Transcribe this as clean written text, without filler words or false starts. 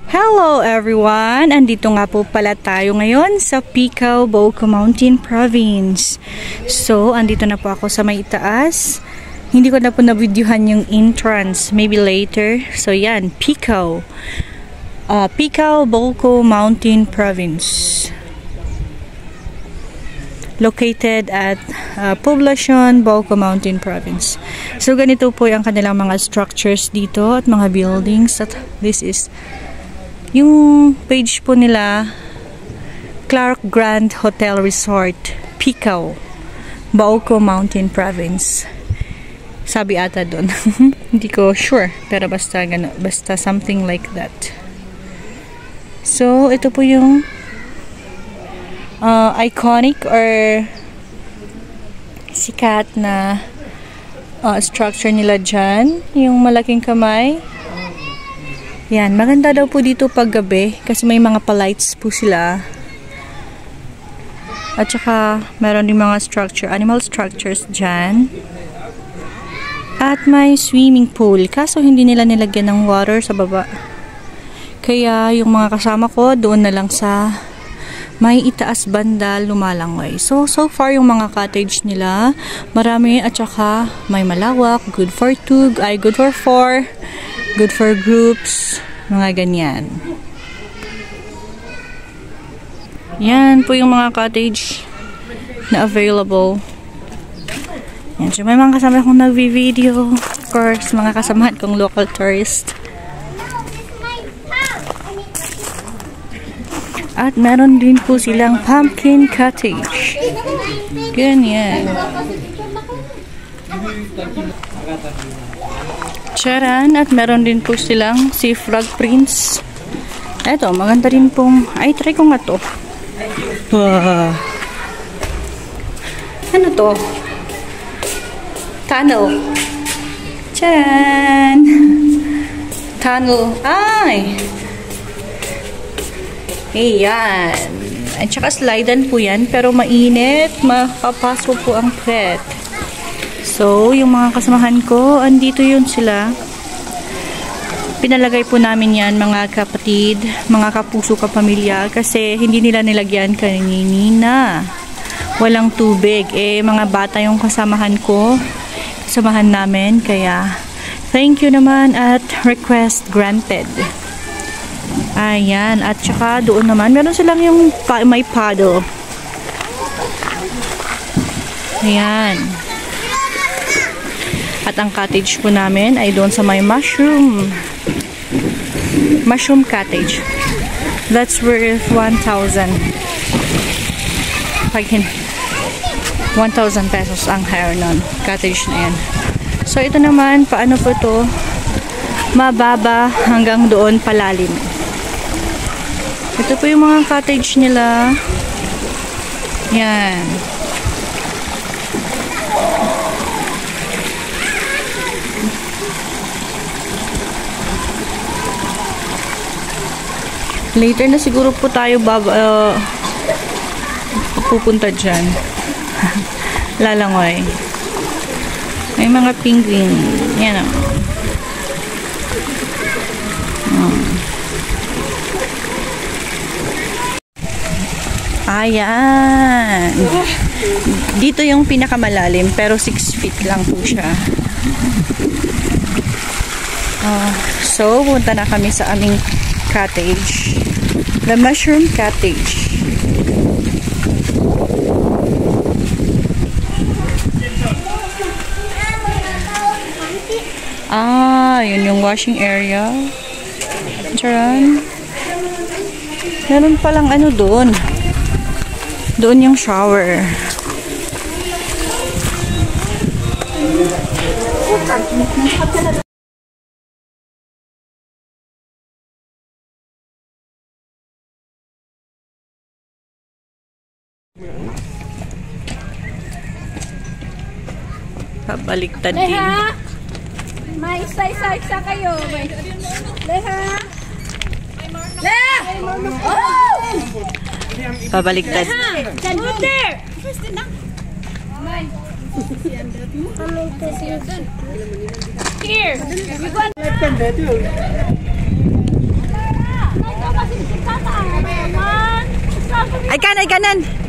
Hello everyone! Andito nga po pala tayo ngayon sa Picao, Boco Mountain Province. So, andito na po ako sa may itaas. Hindi ko na po na-videohan yung entrance. Maybe later. So, yan. Picao. Picao, Boco Mountain Province. Located at Poblacion, Boco Mountain Province. So, ganito po yung kanilang mga structures dito at mga buildings. At this is yung page po nila, Clark Grand Hotel Resort, Picao, Boco Mountain Province. Sabi ata doon. Hindi ko sure, pero basta something like that. So, ito po yung iconic or sikat na structure nila dyan. Yung malaking kamay. Yan, maganda daw po dito pag gabi kasi may mga pa-lights po sila. At saka meron din mga animal structures dyan. At may swimming pool. Kaso hindi nila nilagyan ng water sa baba. Kaya yung mga kasama ko doon na lang sa may itaas banda lumalangway. So far yung mga cottage nila, marami at saka may malawak, good for 2, good for 4. Good for groups, mga ganyan. Yan po yung mga cottage na available. Yan, so may mga kasama kong nagvi-video. Of course, mga kasamahan kong local tourist. At meron din po silang pumpkin cottage. Ganyan. Charan, at meron din po silang si Frog Prince. Eto, maganda rin pong, ay try ko nga to. Ano to? Tunnel. Charan. Tunnel. Ay! Ayan. At saka slidean po yan, pero mainit. Makapasok po ang pet. So, yung mga kasamahan ko, andito yun sila. Pinalagay po namin yan, mga kapatid, mga kapuso, kapamilya, kasi hindi nila nilagyan kanina. Walang tubig. Mga bata yung kasamahan ko, kasamahan namin, kaya thank you naman at request granted. Ayan, at saka doon naman, meron silang yung may paddle. Ayan. At ang cottage po namin ay doon sa may mushroom cottage. That's worth 1,000. 1,000 pesos ang hire nun. Cottage na yan. So, ito naman, paano po to? Mababa hanggang doon palalim. Ito po yung mga cottage nila. Yan. Later na siguro po tayo pupunta dyan. Lalangoy. May mga penguin. Yan o. Ayan. Dito yung pinakamalalim, pero 6 feet lang po siya. So, punta na kami sa aming cottage. The mushroom cottage. Yun yung washing area. Charan. Meron palang ano doon. Doon yung shower. Pabaliktad din. Leha! May isa-isa kayo. Leha! Leha! Oh! Pabaliktad. Move there! Here! You go. Ay kanan, ay kanan.